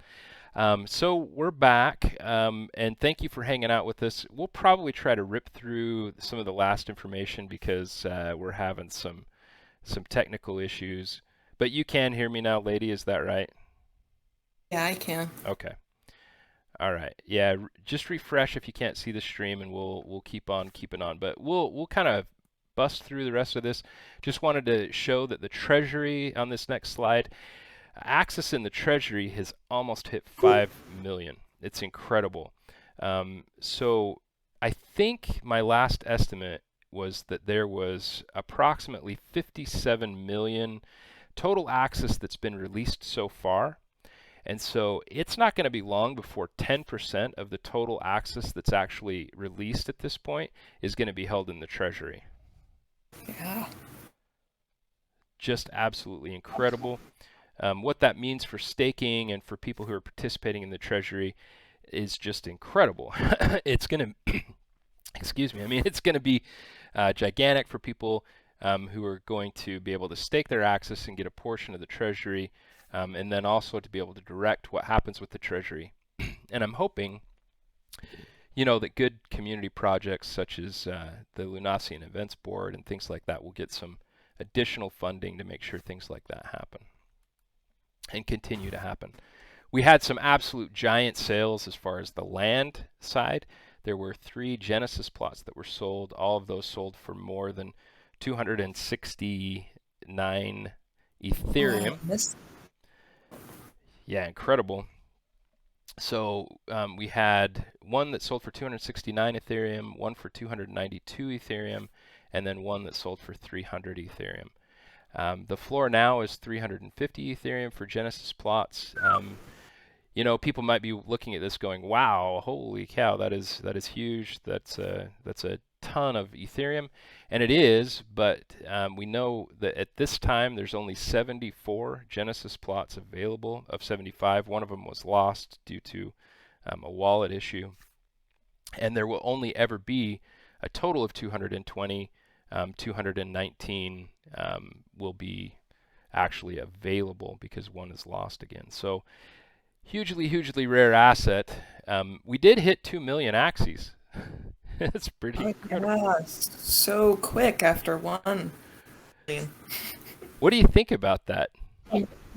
So we're back, and thank you for hanging out with us. We'll probably try to rip through some of the last information because we're having some technical issues. But you can hear me now, lady, is that right? Yeah, I can. Okay. All right. Yeah, just refresh if you can't see the stream, and we'll keep on keeping on. But we'll kind of bust through the rest of this. Just wanted to show that the treasury on this next slide, access in the treasury has almost hit 5 million. It's incredible. So I think my last estimate was that there was approximately 57 million total access that's been released so far. And so it's not going to be long before 10% of the total access that's actually released at this point is going to be held in the treasury. Yeah. Just absolutely incredible. What that means for staking and for people who are participating in the treasury is just incredible. It's going to, excuse me, I mean, it's going to be gigantic for people who are going to be able to stake their access and get a portion of the treasury, and then also to be able to direct what happens with the treasury. And I'm hoping, that good community projects such as the Lunassian Events Board and things like that will get some additional funding to make sure things like that happen and continue to happen. We had some absolute giant sales as far as the land side. there were 3 Genesis plots that were sold. All of those sold for more than 269 Ethereum. Wow, Yeah, incredible. So we had one that sold for 269 Ethereum, one for 292 Ethereum, and then one that sold for 300 Ethereum. The floor now is 350 Ethereum for Genesis plots. You know, people might be looking at this going, "Wow, holy cow, that is huge. That's a ton of Ethereum," and it is. But we know that at this time there's only 74 Genesis plots available of 75. One of them was lost due to a wallet issue, and there will only ever be a total of 220. 219 will be actually available because one is lost again. So hugely rare asset. We did hit 2 million Axies. It's pretty incredible. yeah, so quick after one. What do you think about that?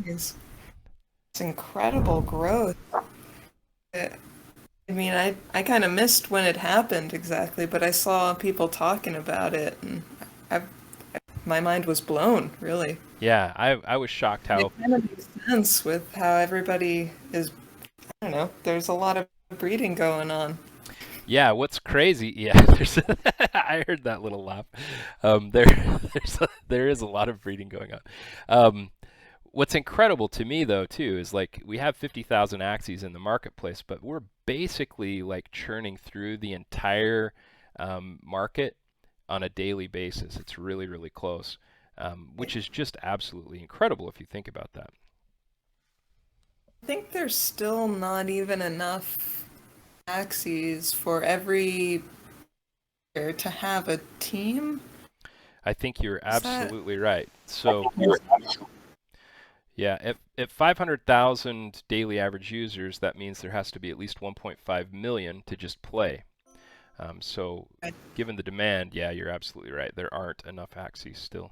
It's incredible growth. I mean, I kind of missed when it happened exactly, but I saw people talking about it, and my mind was blown, really. Yeah, I was shocked how. It kind of makes sense with how everybody is, I don't know, there's a lot of breeding going on. Yeah, what's crazy? Yeah, I heard that little laugh. There is a lot of breeding going on. What's incredible to me though too is like we have 50,000 Axies in the marketplace, but we're basically like churning through the entire market on a daily basis. It's really close, which is just absolutely incredible if you think about that. I think there's still not even enough Axies for every player to have a team. I think you're Is that- absolutely right. So yeah, at 500,000 daily average users, that means there has to be at least 1.5 million to just play. So given the demand, yeah, you're absolutely right. There aren't enough Axies still.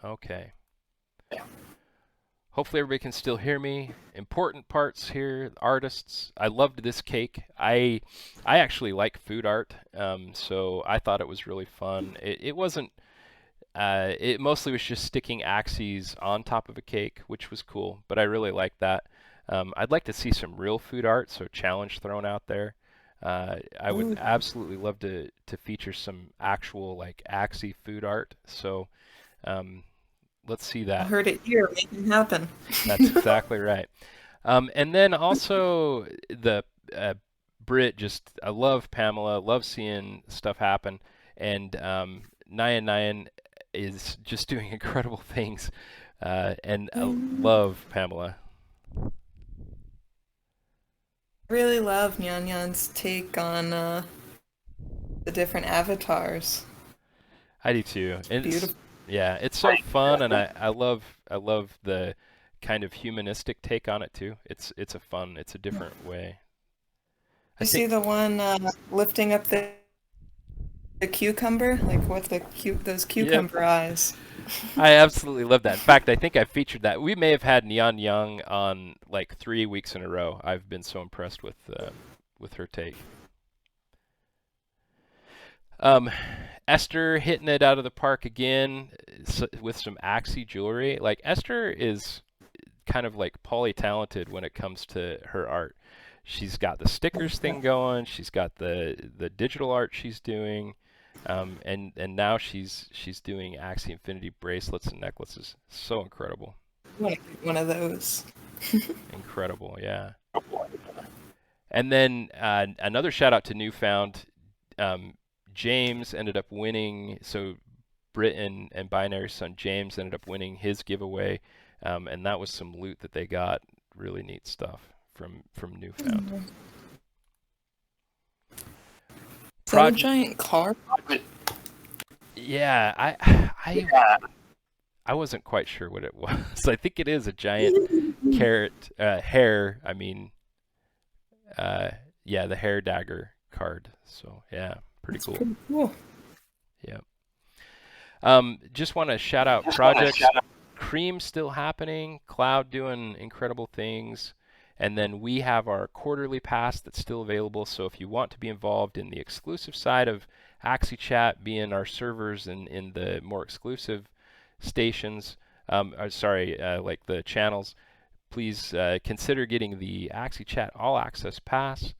Okay. Hopefully everybody can still hear me. Important parts here, artists. I loved this cake. I actually like food art, so I thought it was really fun. It wasn't. It mostly was just sticking Axies on top of a cake, which was cool, but I really liked that. I'd like to see some real food art, so challenge thrown out there. I would absolutely love to feature some actual like Axie food art. So let's see I that. heard it here. Make it happen. That's exactly right. And then also the Brit, just I love Pamela, love seeing stuff happen, and Nyan is just doing incredible things, and I love Pamela. I really love Nyan Nyan's take on the different avatars. I do too. And Beautiful. yeah, it's so fun, and I love the kind of humanistic take on it too. It's a different way. You see the one lifting up the cucumber, like with those cucumber eyes. I absolutely love that. In fact, I think I featured that. We may have had Neon Young on like 3 weeks in a row. I've been so impressed with her take. Esther hitting it out of the park again with some Axie jewelry. Like Esther is kind of like poly-talented when it comes to her art. She's got the stickers thing going. She's got the digital art she's doing. And now she's doing Axie Infinity bracelets and necklaces. So incredible. I want to get one of those. Incredible, yeah. And then another shout out to Newfound. James ended up winning. So Britain and Binary Son James ended up winning his giveaway, and that was some loot that they got. Really neat stuff from Newfound. Is that a giant car? Yeah, I wasn't quite sure what it was. I think it is a giant hair. I mean, yeah, the hair dagger card. So yeah, pretty cool. Pretty cool. Yeah. Just want to shout out projects. Cream still happening. Cloud doing incredible things, And then we have our quarterly pass that's still available. So if you want to be involved in the exclusive side of Axie Chat, be in our servers and in the more exclusive stations, like the channels, please consider getting the Axie Chat All Access Pass.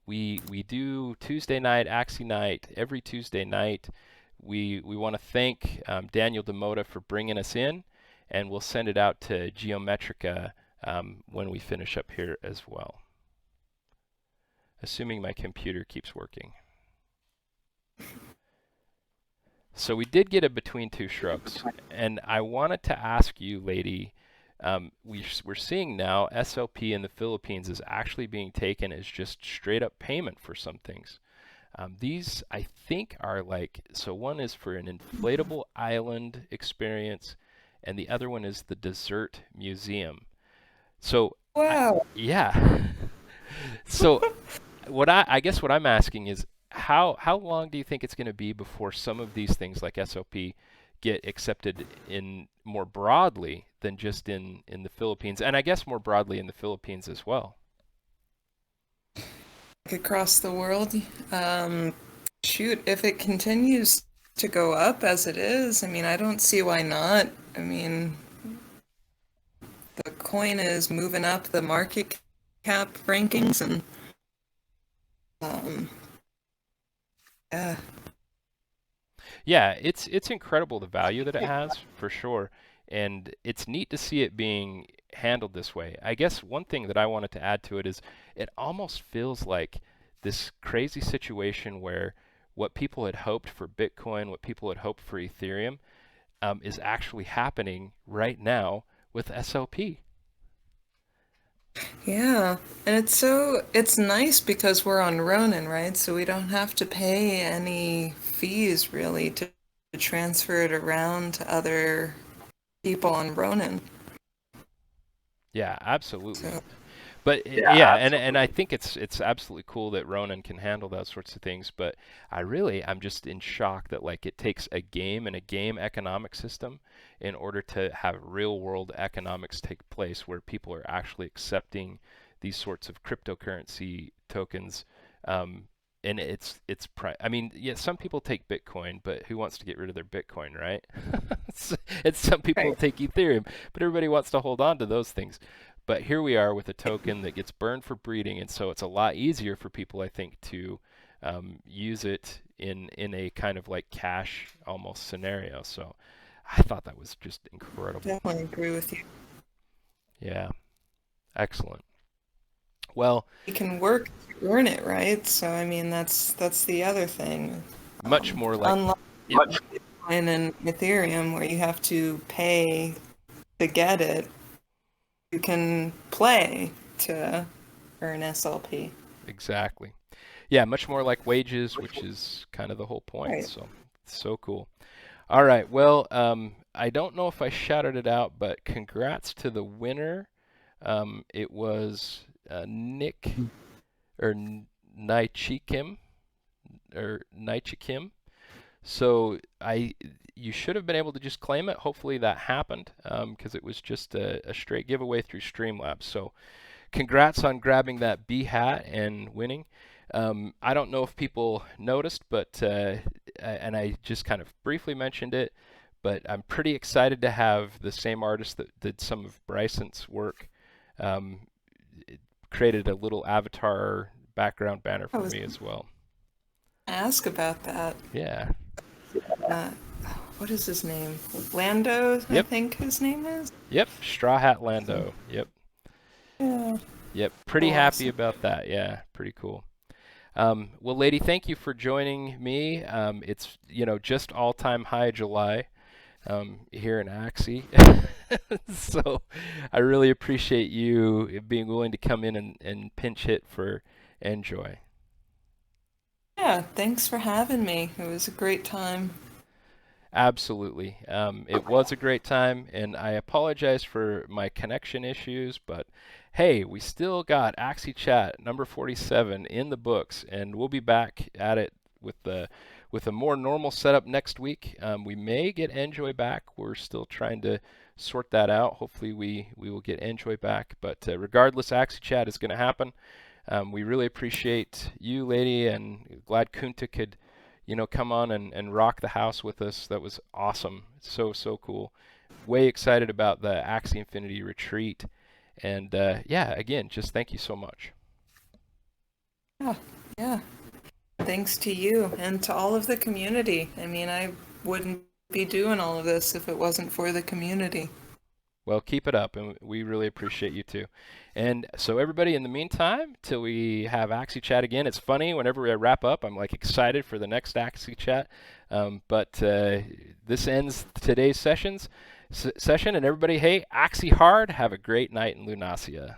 We do Tuesday night, Axie night, every Tuesday night. We want to thank Daniel Demota for bringing us in, and we'll send it out to Geometrica when we finish up here as well. Assuming my computer keeps working. So we did get a Between Two Shrubs, and I wanted to ask you, lady, we're seeing now SLP in the Philippines is actually being taken as just straight up payment for some things. These, I think, are like, so one is for an inflatable island experience, and the other one is the Dessert Museum. So, Wow. yeah. So, I guess what I'm asking is, how long do you think it's going to be before some of these things like SLP get accepted in more broadly than just in the Philippines, and I guess more broadly in the Philippines as well? Across the world, shoot, if it continues to go up as it is, I mean, I don't see why not. I mean, the coin is moving up the market cap rankings, and yeah. Yeah, it's incredible the value that it has, for sure, and it's neat to see it being handled this way. I guess one thing that I wanted to add to it is it almost feels like this crazy situation where what people had hoped for Bitcoin, what people had hoped for Ethereum, is actually happening right now with SLP. Yeah, and it's nice because we're on Ronin, right? So we don't have to pay any fees really to transfer it around to other people on Ronin. Yeah, absolutely. So But yeah, and I think it's absolutely cool that Ronan can handle that sorts of things. But I'm just in shock that like it takes a game and a game economic system in order to have real world economics take place where people are actually accepting these sorts of cryptocurrency tokens. And I mean, yeah, some people take Bitcoin, but who wants to get rid of their Bitcoin, right? And some people Right. take Ethereum, but everybody wants to hold on to those things. But here we are with a token that gets burned for breeding, and so it's a lot easier for people, I think, to use it in a kind of like cash almost scenario. So I thought that was just incredible. Definitely agree with you. Yeah, excellent. Well, You can work to earn it, right? So I mean, that's the other thing. much more like, Unlike yep, Bitcoin and Ethereum, where you have to pay to get it, you can play to earn SLP. exactly. Yeah, much more like wages, which is kind of the whole point. Right. So, so cool. All right. Well, I don't know if I shouted it out, but congrats to the winner. It was Nick or Naichikim or Naichikim. So you should have been able to just claim it. Hopefully that happened because it was just a straight giveaway through Streamlabs. So congrats on grabbing that B hat and winning. I don't know if people noticed, but and I just kind of briefly mentioned it, but I'm pretty excited to have the same artist that did some of Bryson's work created a little avatar background banner for me as well. Ask about that. Yeah. What is his name? Lando, I Yep. think his name is. Yep. Straw Hat Lando. Yep. Yeah. Yep. Pretty happy Awesome. about that. Yeah. Pretty cool. Well, lady, thank you for joining me. It's just all-time high July here in Axie. So I really appreciate you being willing to come in and pinch hit for Enjoi. Yeah, thanks for having me. It was a great time. Absolutely. It was a great time, and I apologize for my connection issues, but hey, we still got Axie Chat number 47 in the books, and we'll be back at it with with a more normal setup next week. We may get Enjoi back. We're still trying to sort that out. Hopefully we will get Enjoi back. But regardless, Axie Chat is going to happen. We really appreciate you, Lady, and glad Kunta could, come on and rock the house with us. That was awesome. So cool. Way excited about the Axie Infinity retreat. And yeah, again, just thank you so much. Oh, yeah. Thanks to you and to all of the community. I mean, I wouldn't be doing all of this if it wasn't for the community. Well, keep it up, and we really appreciate you too. And so everybody, in the meantime, till we have Axie Chat again, it's funny, whenever I wrap up, I'm like excited for the next Axie Chat. But this ends today's session, and everybody, hey, Axie hard, have a great night in Lunacia.